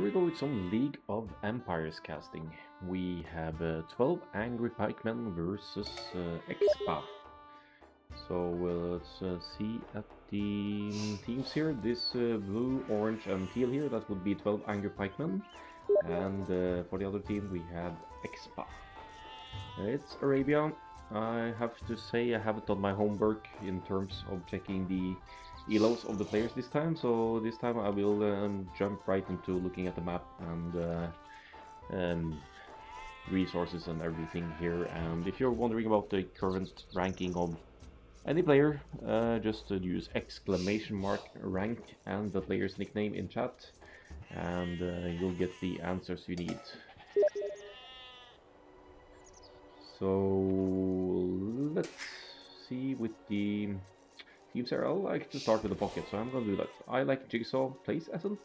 we go with some League of Empires casting. We have 12 Angry Pikemen versus Expa. So let's see at the teams here. This blue, orange and teal here, that would be 12 Angry Pikemen. And for the other team we have Expa. It's Arabia. I have to say I haven't done my homework in terms of checking the elos of the players this time, so this time I will jump right into looking at the map and resources and everything here. And if you're wondering about the current ranking of any player, just use !rank and the player's nickname in chat, and you'll get the answers you need. So let's see with the teams here. I like to start with the pocket, so I'm gonna do that. I like Jigsaw Place Essence.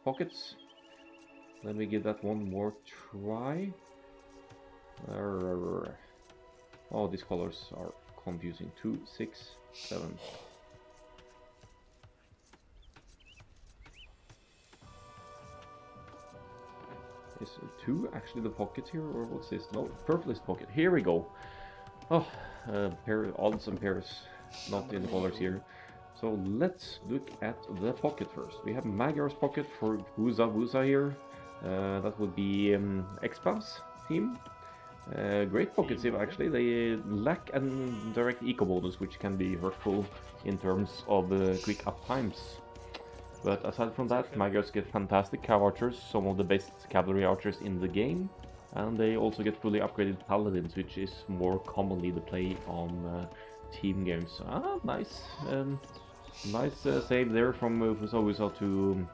Pockets. Let me give that one more try. Oh, these colors are confusing. 2, 6, 7. Is 2 actually the pocket here, or what's this? No, purple is the pocket. Here we go. Oh, odds and pairs, not in the colors here. So let's look at the pocket first. We have Magyar's pocket for Wuza here. That would be Expa's team. Great pocket save actually. They lack a direct eco bonus, which can be hurtful in terms of quick up times. But aside from that, Magyars get fantastic cav archers, some of the best cavalry archers in the game. And they also get fully upgraded paladins, which is more commonly the play on team games. Ah, nice. Nice save there from Wuza to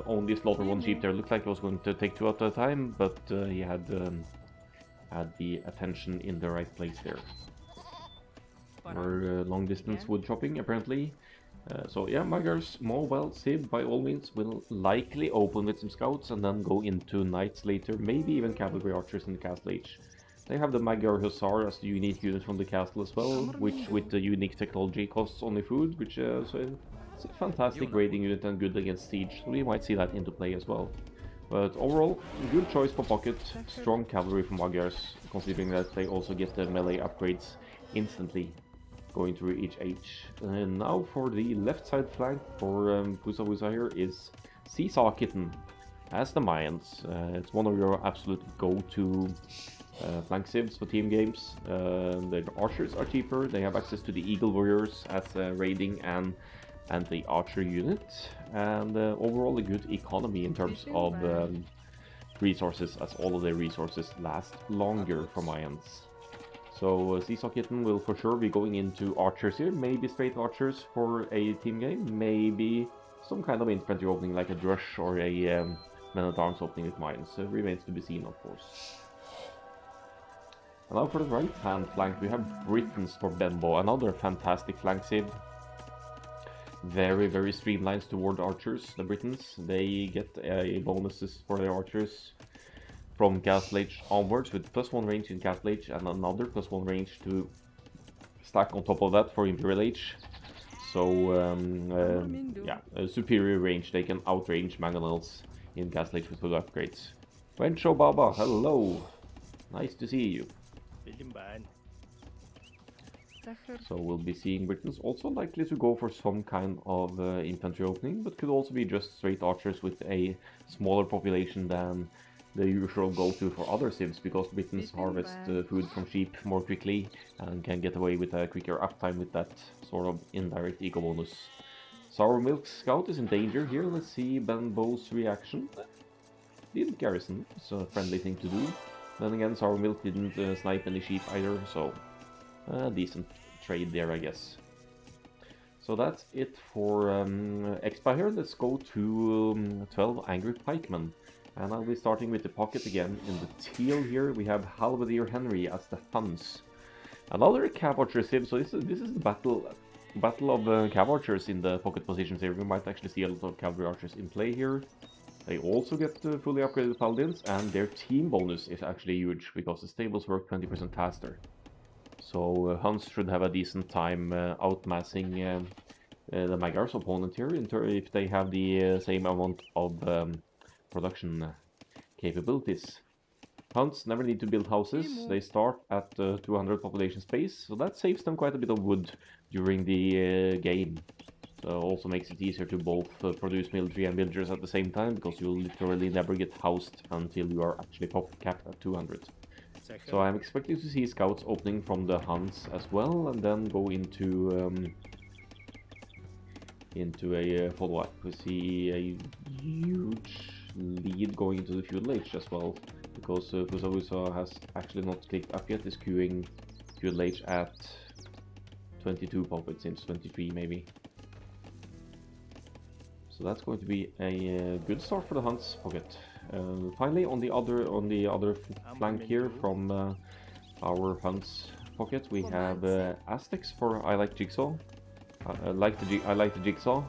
only slaughter one sheep there. Looked like it was going to take 2 at a time, but he had the attention in the right place there. Or long distance wood chopping apparently. So yeah, Magyars mobile save by all means will likely open with some scouts and then go into knights later, maybe even cavalry archers in the castle age. They have the Magyar Hussar as the unique unit from the castle as well, which with the unique technology costs only food, which so it's a fantastic raiding unit and good against siege, so we might see that into play as well. But overall, good choice for pocket, strong cavalry from Magyars, considering that they also get the melee upgrades instantly going through each age. And now for the left side flank for Wuza here is Seesaw Kitten as the Mayans. It's one of your absolute go-to flank civs for team games. The archers are cheaper, they have access to the Eagle Warriors as a raiding and the archer unit, and overall a good economy in terms of resources, as all of their resources last longer for Mayans. So Seesaw Kitten will for sure be going into archers here, maybe straight archers for a team game, maybe some kind of infantry opening like a Drush or a men-at-arms opening with mines. So it remains to be seen, of course. And now for the right hand flank we have Britons for Bembo, another fantastic flank save. Very, very streamlined toward archers, the Britons. They get bonuses for their archers from Castle Age onwards, with +1 range in Castle Age and another +1 range to stack on top of that for Imperial Age. So yeah, a superior range. They can outrange mangonels in Castle Age with full upgrades. Wencho Baba, hello! Nice to see you. So we'll be seeing Britons also likely to go for some kind of infantry opening, but could also be just straight archers with a smaller population than the usual go-to for other civs, because Britons harvest food from sheep more quickly and can get away with a quicker uptime with that sort of indirect eco bonus. Sour Milk Scout is in danger here. Let's see Benbow's reaction. Didn't garrison, it's a friendly thing to do. Then again, Sour Milk didn't snipe any sheep either, so decent trade there, I guess. So that's it for Expa here. Let's go to 12 Angry Pikemen. And I'll be starting with the pocket again. In the teal here we have Halberdier Henry as the Huns. Another cav archer civ, so this is the battle of cav archers in the pocket positions here. We might actually see a lot of cavalry archers in play here. They also get fully upgraded paladins, and their team bonus is actually huge, because the stables work 20% faster. So Huns should have a decent time outmassing the Magyar's opponent here, if they have the same amount of production capabilities. Huns never need to build houses. They start at 200 population space, so that saves them quite a bit of wood during the game. So also makes it easier to both produce military and villagers at the same time, because you'll literally never get housed until you are actually capped at 200. So I'm expecting to see scouts opening from the Huns as well, and then go into a follow-up. We see a huge lead going into the feudal age as well, because Fusa has actually not clicked up yet, is queuing feudal age at 22 pop, it seems 23 maybe. So that's going to be a good start for the Huns pocket. Finally, on the other flank here from our Huns pocket, we have Aztecs for I Like Jigsaw. I like the Jigsaw.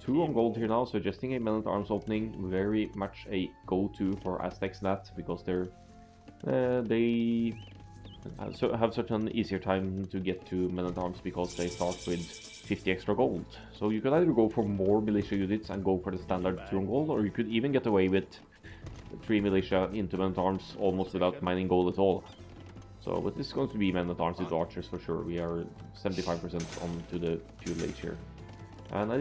2 on gold here now, suggesting a men-at-arms opening. Very much a go-to for Aztecs, that because they have such an easier time to get to men-at-arms because they start with 50 extra gold. So you could either go for more militia units and go for the standard 2 on gold, or you could even get away with 3 militia into men-at-arms almost without mining gold at all. So, but this is going to be men-at-arms with archers for sure. We are 75% on to the feudal age here. And I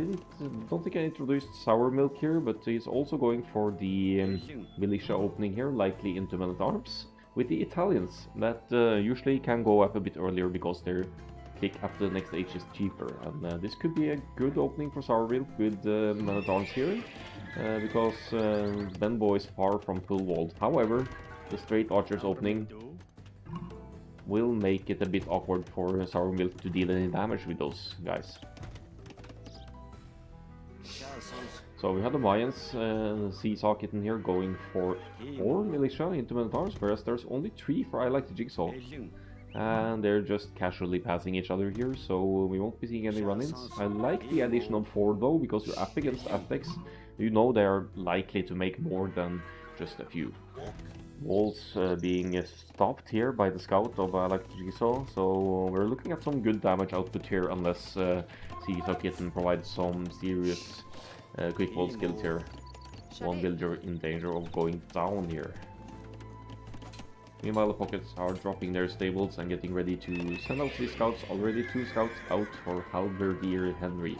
don't think I introduced Sour Milk here, but he's also going for the militia opening here, likely into men-at-arms, with the Italians, that usually can go up a bit earlier because their click up to the next age is cheaper. And this could be a good opening for Sour Milk with men-at-arms here, because Benbow is far from full walled. However, the straight archers opening will make it a bit awkward for Sour Milk to deal any damage with those guys. So we have the Mayans, Seesaw Kitten here going for 4 militia into men-at-arms, whereas there's only 3 for I Like the Jigsaw. And they're just casually passing each other here, so we won't be seeing any run-ins. I like the addition of 4 though, because you're up against Aztecs. You know they're likely to make more than just a few. Walls being stopped here by the scout of I Like the Jigsaw, so we're looking at some good damage output here, unless Seesaw Kitten provides some serious quick wall skills here. One villager in danger of going down here. Meanwhile, the pockets are dropping their stables and getting ready to send out these scouts. Already 2 scouts out for Halberdier Henry.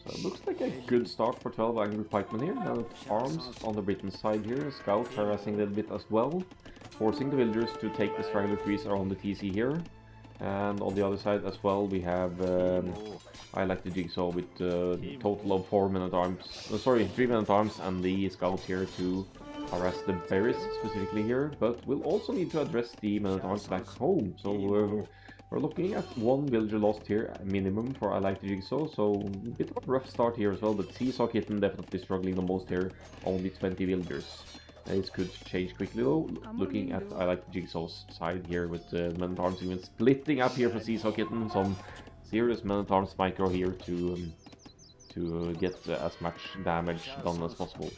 So it looks like a good start for 12 angry pikemen here. Now arms on the Britain side here. Scouts harassing a little bit as well, forcing the villagers to take the strangler trees around the TC here. And on the other side as well, we have I Like the Jigsaw with a total of 4 men-at-arms, sorry, 3 men-at-arms and the scouts here to harass the berries specifically here. But we'll also need to address the men-at-arms back home. So we're looking at 1 villager lost here, minimum, for I Like the Jigsaw. So a bit of a rough start here as well, but Seesaw Kitten definitely struggling the most here, only 20 villagers. This could change quickly though, looking at I Like the Jigsaw's side here with the men-at-arms even splitting up here for Seesaw Kitten. Some serious men-at-arms micro here to get as much damage done as possible.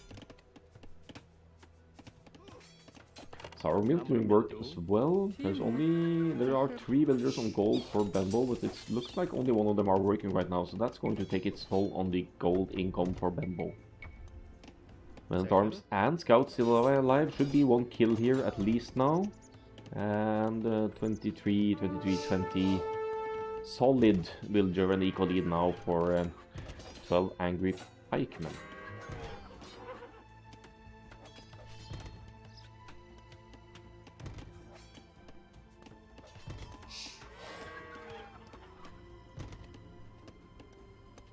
Sour Milk doing work as well. There are 3 villagers on gold for Benbow, but it looks like only 1 of them are working right now, so that's going to take its toll on the gold income for Benbow. Men-at-arms and scouts still alive. Should be 1 kill here at least now. And 23, 20. Solid villager and eco lead now for 12 angry pikemen.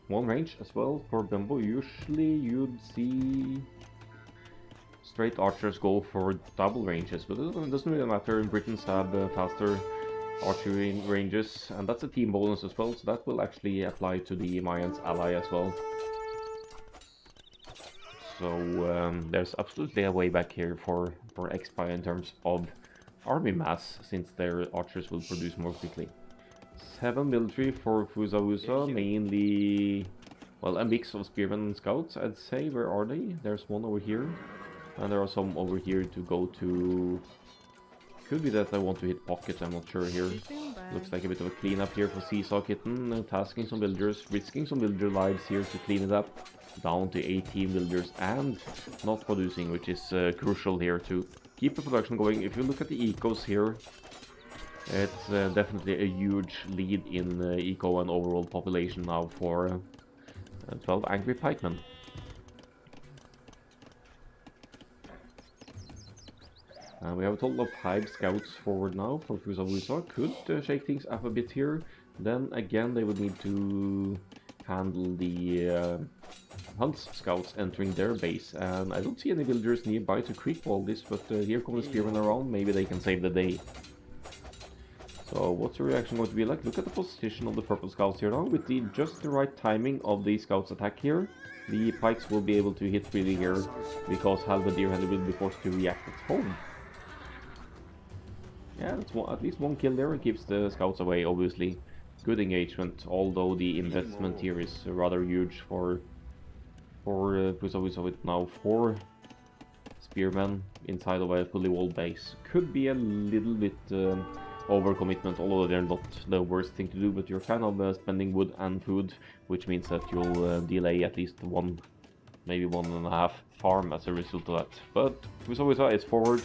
One range as well for Benbow. Usually you'd see straight archers go for double ranges, but it doesn't really matter. Britons have faster archery ranges, and that's a team bonus as well, so that will actually apply to the Mayans ally as well. So there's absolutely a way back here for Expa in terms of army mass, since their archers will produce more quickly. 7 military for Fusa, mainly, well, a mix of spearmen and scouts, I'd say. Where are they? There's 1 over here, and there are some over here to go to Could be that I want to hit pockets, I'm not sure here. Looks like a bit of a cleanup here for Seesaw Kitten, tasking some villagers, risking some villager lives here to clean it up. Down to 18 villagers and not producing, which is crucial here to keep the production going. If you look at the ecos here, it's definitely a huge lead in eco and overall population now for 12 angry pikemen. We have a total of 5 scouts forward now for Fusa. Could shake things up a bit here. Then again they would need to handle the Hunt's scouts entering their base, and I don't see any villagers nearby to creep wall this, but here come the spearmen around, maybe they can save the day. So what's your reaction going to be like? Look at the position of the purple scouts here now, with just the right timing of the scouts attack here. The pikes will be able to hit freely here, because Halberdier will be forced to react at home. Yeah, that's at least one kill there, it keeps the scouts away, obviously. Good engagement, although the investment here is rather huge for with now 4 spearmen inside of a fully walled base. Could be a little bit overcommitment, although they're not the worst thing to do, but you're kind of spending wood and food, which means that you'll delay at least 1, maybe 1.5 farm as a result of that. But Fusa is forward,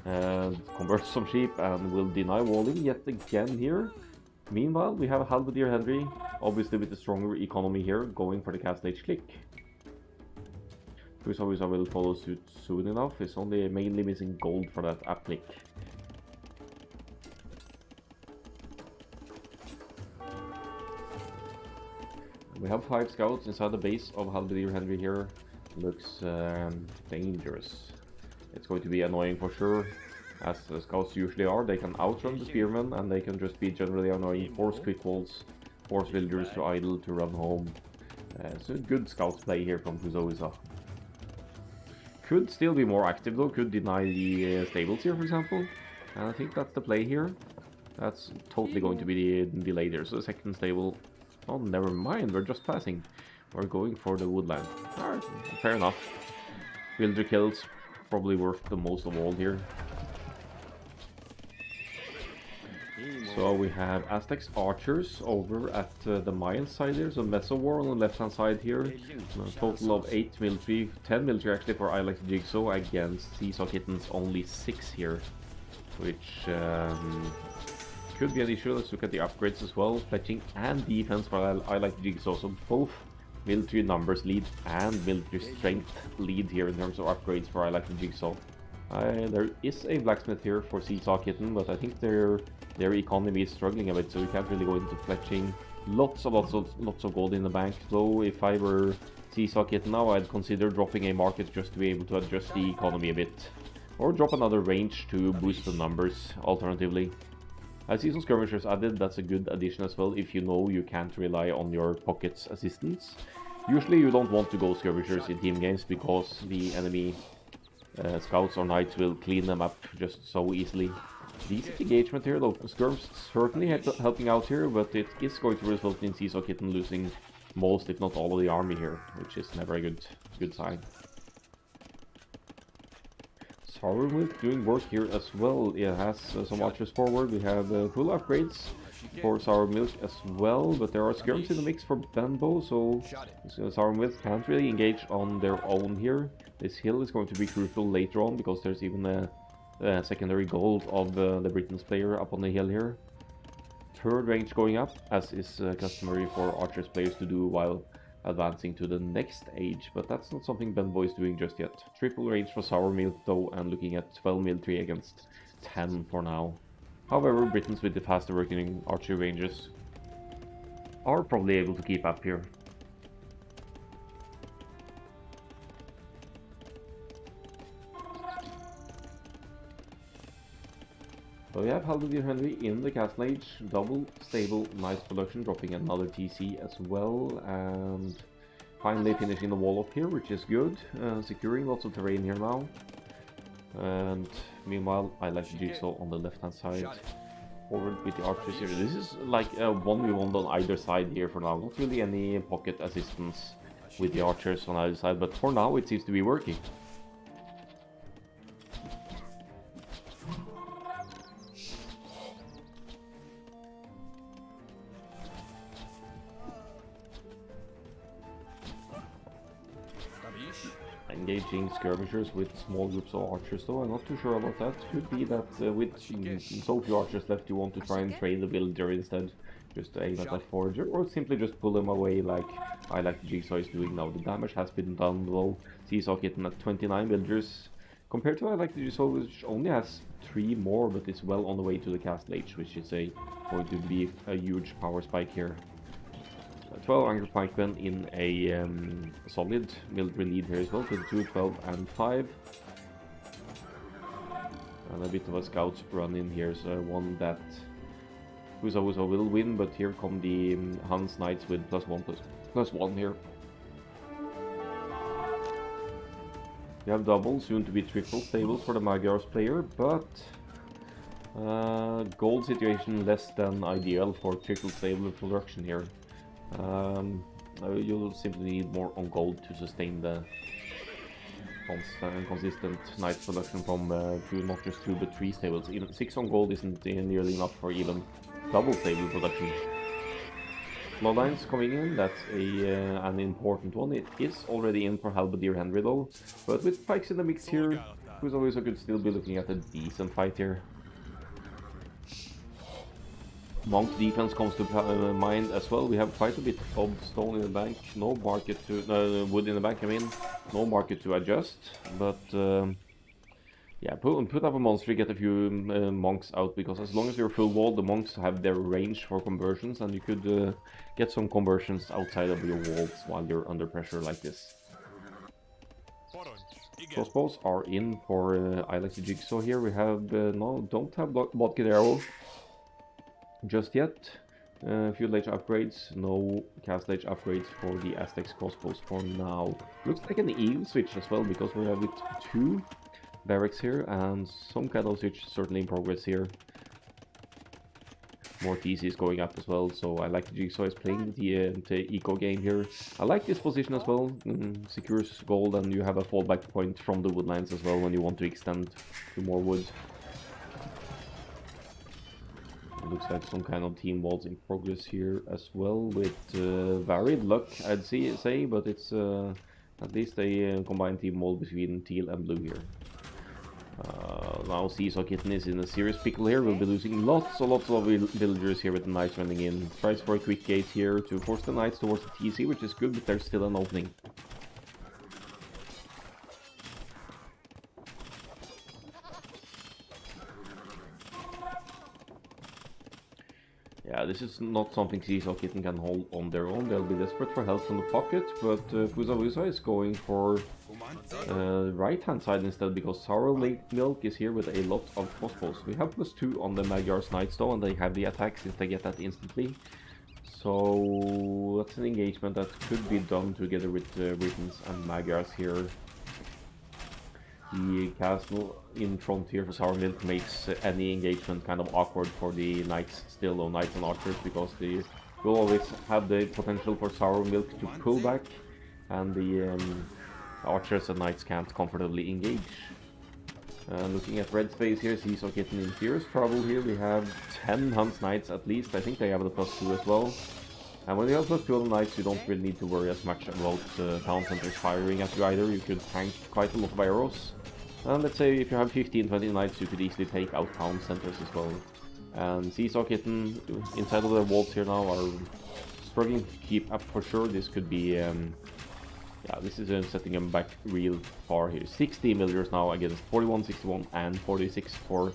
converts some sheep and will deny walling yet again here. Meanwhile, we have Halberdier Henry, obviously with a stronger economy here, going for the Castle Age click. Fusa will follow suit soon enough, it's only mainly missing gold for that app click. We have 5 scouts inside the base of Halberdier Henry here. Looks dangerous. It's going to be annoying for sure, as the scouts usually are. They can outrun the spearmen and they can just be generally annoying, force quick walls, force villagers to idle to run home. So good scouts play here from Fusa. Could still be more active though, could deny the stables here for example. And I think that's the play here. That's totally going to be the delay there. So the second stable, oh never mind, we're just passing. We're going for the woodland. Alright, fair enough. Villager kills, probably worth the most of all here. So we have Aztecs archers over at the Mayan side here, so Meso War on the left hand side here. A total of 8 military, 10 military actually for I Like the Jigsaw against Seesaw Kittens, only 6 here. Which could be an issue. Let's look at the upgrades as well, fletching and defense for I Like the Jigsaw, so both military numbers lead and military strength lead here in terms of upgrades for I Like the Jigsaw. There is a blacksmith here for Seesaw Kitten, but I think their economy is struggling a bit, so we can't really go into fletching. Lots of gold in the bank, though if I were Seesaw Kitten now, I'd consider dropping a market just to be able to adjust the economy a bit. Or drop another range to boost the numbers, alternatively. I see some skirmishers added, that's a good addition as well, if you know you can't rely on your pockets assistance. Usually you don't want to go skirmishers in team games, because the enemy scouts or knights will clean them up just so easily. Decent engagement here though. Skirms certainly helping out here, but it is going to result in Seesaw Kitten losing most, if not all, of the army here, which is never a good sign. Sourmilk doing work here as well. It has some archers forward. We have full upgrades for Sourmilk as well, but there are skirms in the mix for Benbow, so Sourmilk can't really engage on their own here. This hill is going to be crucial later on, because there's even a secondary gold of the Britain's player up on the hill here. Third range going up, as is customary for archers players to do while advancing to the next age, but that's not something Benbow is doing just yet. Triple range for Sourmilk though, and looking at 12 military against 10 for now. However, Britons with the faster working archery ranges are probably able to keep up here. So we have Halberdier Henry in the Castle Age, double stable, nice production, dropping another TC as well, and finally finishing the wall up here, which is good, securing lots of terrain here now. And meanwhile, I Like the Jigsaw on the left hand side, forward with the archers here. This is like a 1v1 on either side here for now, not really any pocket assistance with the archers on either side, but for now it seems to be working. engaging skirmishers with small groups of archers though. I'm not too sure about that. Could be that with so few archers left you want to try and train the villager instead. Just aim at that forager, or simply just pull them away like I like the Jigsaw is doing now. The damage has been done well. Seesaw Kitten at 29 villagers. Compared to I like the Jigsaw, which only has 3 more, but is well on the way to the Castle Age, which is going to be a huge power spike here. 12 angry pikemen in a solid military lead here as well, 22, 12 and 5. And a bit of a scout run in here, so one that Wusa will win, but here come the Hans Knights with +1 here. We have double, soon to be triple stables for the Magyars player, but gold situation less than ideal for triple stable production here. You'll simply need more on gold to sustain the consistent knights production from not just 2 but 3 stables. Even 6 on gold isn't nearly enough for even double stable production. Bloodlines coming in, that's an important one. It is already in for Halberdier Henry though, but with pikes in the mix here, who's always could still be looking at a decent fight here. Monk defense comes to mind as well. We have quite a bit of stone in the bank, no market to wood in the bank. I mean, no market to adjust, but yeah, put up a monster, get a few monks out, because as long as you're full wall, the monks have their range for conversions, and you could get some conversions outside of your walls while you're under pressure like this. Crossbows are in for I like the Jigsaw here. We have don't have Akkal-AOE just yet. A few ledge upgrades, no cast ledge upgrades for the Aztecs crossbows for now. Looks like an eagle switch as well, because we have it 2 barracks here, and some kind of switch certainly in progress here. More TC is going up as well, so I like the Jigsaw is playing the eco game here. I like this position as well, secures gold, and you have a fallback point from the woodlines as well when you want to extend to more wood. It looks like some kind of team walls in progress here as well, with varied luck, I'd say, but it's at least a combined team wall between teal and blue here. Now Seesaw Kitten is in a serious pickle here. We'll be losing lots of villagers here with the knights running in. Tries for a quick gate here to force the knights towards the TC, which is good, but there's still an opening. Yeah, this is not something Seesaw Kitten can hold on their own. They'll be desperate for help from the pocket, but Wusa is going for right hand side instead, because Sour Milk is here with a lot of crossbows. We have +2 on the Magyars Knights though, and they have the attack since they get that instantly. So that's an engagement that could be done together with Britons and Magyars here. The castle in front here for Sour Milk makes any engagement kind of awkward for the knights still, or knights and archers, because they will always have the potential for Sour Milk to pull back, and the archers and knights can't comfortably engage. Looking at red space here, Seesaw Kitten in serious trouble here. We have 10 Hunts Knights at least. I think they have the +2 as well. And when you have +2 on the knights, you don't really need to worry as much about town centers firing at you either. You could tank quite a lot of arrows. And let's say if you have 15-20 knights, you could easily take out town centers as well. And Seesaw Kitten inside of the walls here now are struggling to keep up for sure. This could be yeah, this is setting them back real far here. 60 villagers now against 41, 61 and 46 for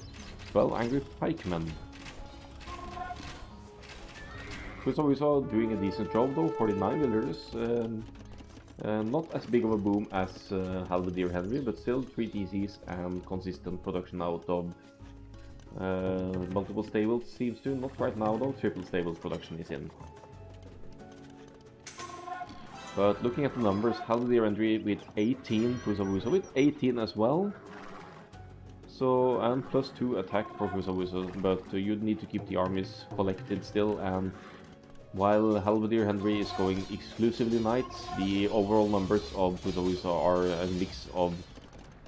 12 angry pikemen. Wusa doing a decent job though, 49 villagers. Not as big of a boom as Halberdier Henry, but still 3 TCs and consistent production out of multiple stables seems to. Not right now though, triple stables production is in. But looking at the numbers, Halberdier Henry with 18, Wusa with 18 as well. So, and +2 attack for Wusa, but you'd need to keep the armies collected still, and while Halberdier Henry is going exclusively knights, the overall numbers of Wusa are a mix of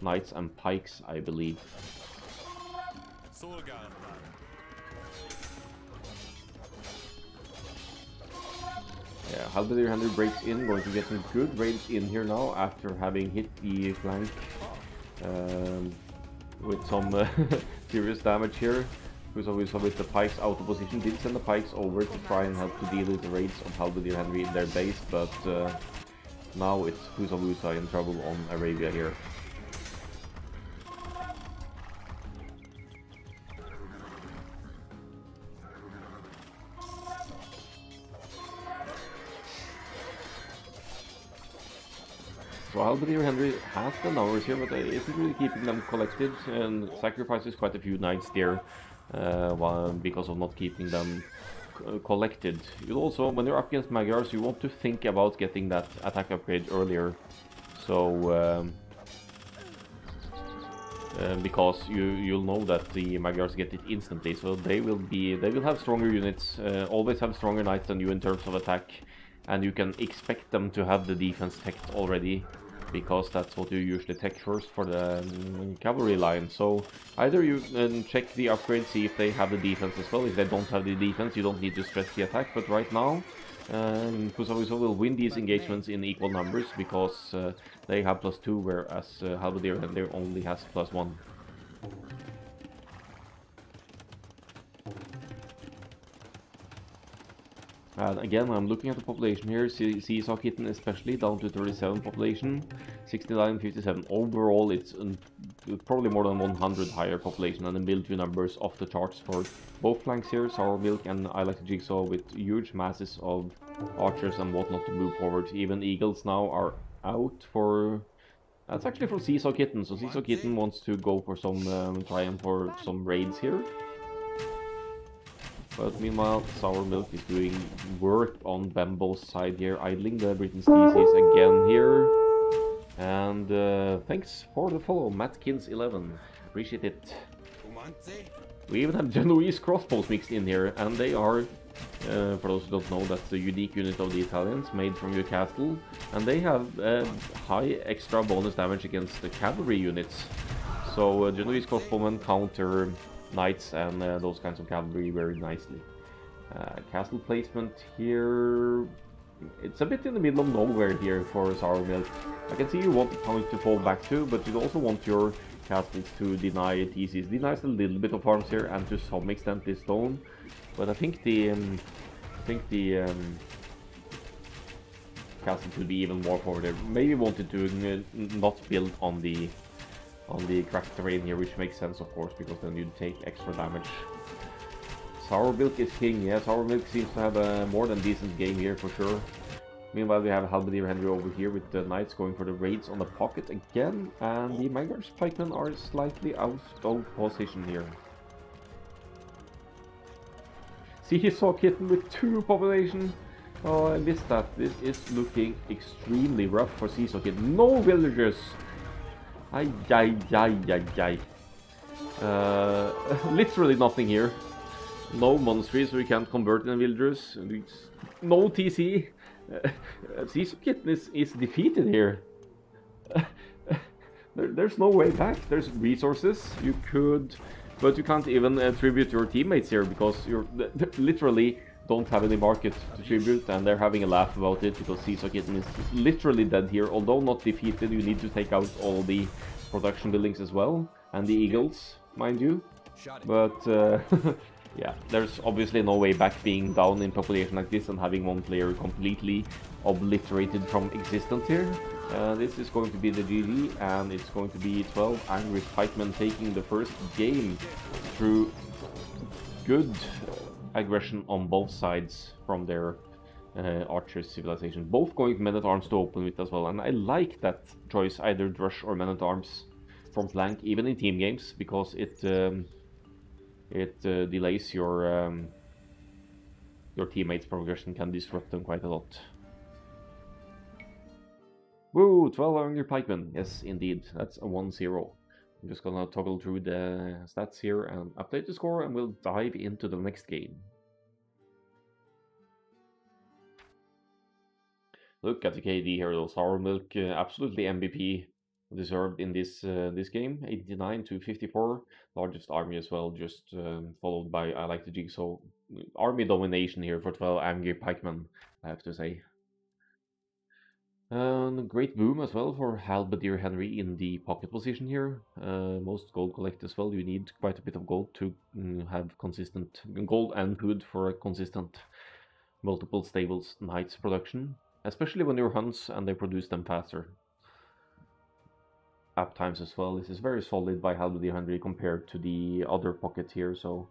knights and pikes, I believe. Yeah, Halberdier 100 breaks in, going to get some good raids in here now after having hit the flank um, with some serious damage here. Who's obviously with the pikes out of position, did send the pikes over to try and help to deal with the raids of Halberdier Henry in their base, but now it's Wusa in trouble on Arabia here. So Halberdier Henry has the numbers here, but isn't really keeping them collected, and sacrifices quite a few knights there because of not keeping them collected. You also, when you're up against Magyars, you want to think about getting that attack upgrade earlier. So because you'll know that the Magyars get it instantly, so they will have stronger units, always have stronger knights than you in terms of attack, and you can expect them to have the defense teched already, because that's what you usually tech first for the cavalry line. So either you check the upgrade, see if they have the defense as well. If they don't have the defense, you don't need to stress the attack, but right now Kusawiso will win these engagements in equal numbers, because they have +2, whereas Halberdier only has +1. And again, I'm looking at the population here, Seesaw Kitten especially, down to 37 population, 69, 57. Overall, it's probably more than 100 higher population, and the military numbers off the charts for both flanks here, Sour Milk and I Like the Jigsaw, with huge masses of archers and whatnot to move forward. Even Eagles now are out for... That's actually for Seesaw Kitten, so Seesaw Kitten wants to go for some, trying for some raids here. But meanwhile, Sour Milk is doing work on Bambo's side here, idling the Britain's thesis again here. And thanks for the follow, Matkins11. Appreciate it. We even have Genoese crossbows mixed in here, and they are, for those who don't know, that's the unique unit of the Italians, made from your castle. And they have high extra bonus damage against the cavalry units. So Genoese crossbowmen counter knights and those kinds of cavalry very nicely. Castle placement here, it's a bit in the middle of nowhere here for Sour Milk. I can see you want the point to fall back to, but you also want your castles to deny TCs. Denies a little bit of farms here, and to some extent this stone, but I think the castle could be even more forward there. Maybe wanted to not build on the cracked terrain here, which makes sense, of course, because then you'd take extra damage. Sour Milk is king. Yeah, Sour Milk seems to have a more than decent game here for sure. Meanwhile, we have Halberdier Henry over here with the knights going for the raids on the pocket again, and the Magyars pikemen are slightly out of position here. Seesaw Kitten with 2 population. Oh, I missed that. This is looking extremely rough for Seesaw Kitten. No villagers! Ay, ay, ay, ay, ay. Literally nothing here. No monasteries, so we can't convert in villagers. No TC. Seesaw Kitten is defeated here. There's no way back. There's resources. You could, but you can't even tribute your teammates here, because you're literally don't have any market to tribute, and they're having a laugh about it because Seesaw Kitten is literally dead here. Although not defeated, you need to take out all the production buildings as well, and the eagles, mind you. But yeah, there's obviously no way back being down in population like this and having one player completely obliterated from existence here. This is going to be the GG, and it's going to be 12 angry pikemen taking the first game through good aggression on both sides from their archers civilization. Both going men-at-arms to open with as well, and I like that choice, either Drush or men-at-arms from flank, even in team games, because it delays your teammates' progression, can disrupt them quite a lot. Woo, 12 angry pikemen. Yes, indeed, that's a 1-0. I'm just gonna toggle through the stats here and update the score, and we'll dive into the next game. Look at the KD here, though. Sour Milk, absolutely MVP deserved in this game. 89 to 54, largest army as well, just followed by I Like the Jigsaw army domination here for 12 angry pikemen, I have to say. Great boom as well for Halberdier Henry in the pocket position here. Most gold collect as well. You need quite a bit of gold to have consistent gold and food for a consistent multiple stables knights production, especially when you're hunts and they produce them faster. Up times as well. This is very solid by Halberdier Henry compared to the other pocket here. So,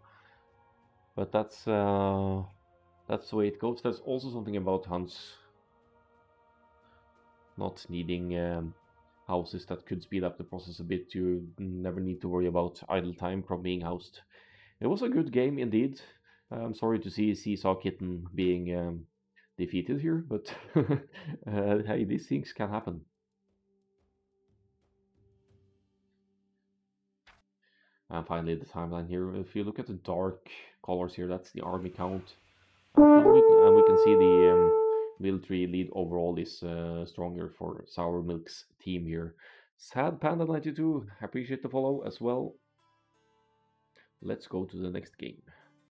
but that's the way it goes. There's also something about hunts not needing houses that could speed up the process a bit. You never need to worry about idle time from being housed. It was a good game indeed. I'm sorry to see Seesaw Kitten being defeated here, but hey, these things can happen. And finally, the timeline here. If you look at the dark colors here, that's the army count. And we can see the military lead overall is stronger for Sour Milk's team here. Sad Panda 92, appreciate the follow as well. Let's go to the next game.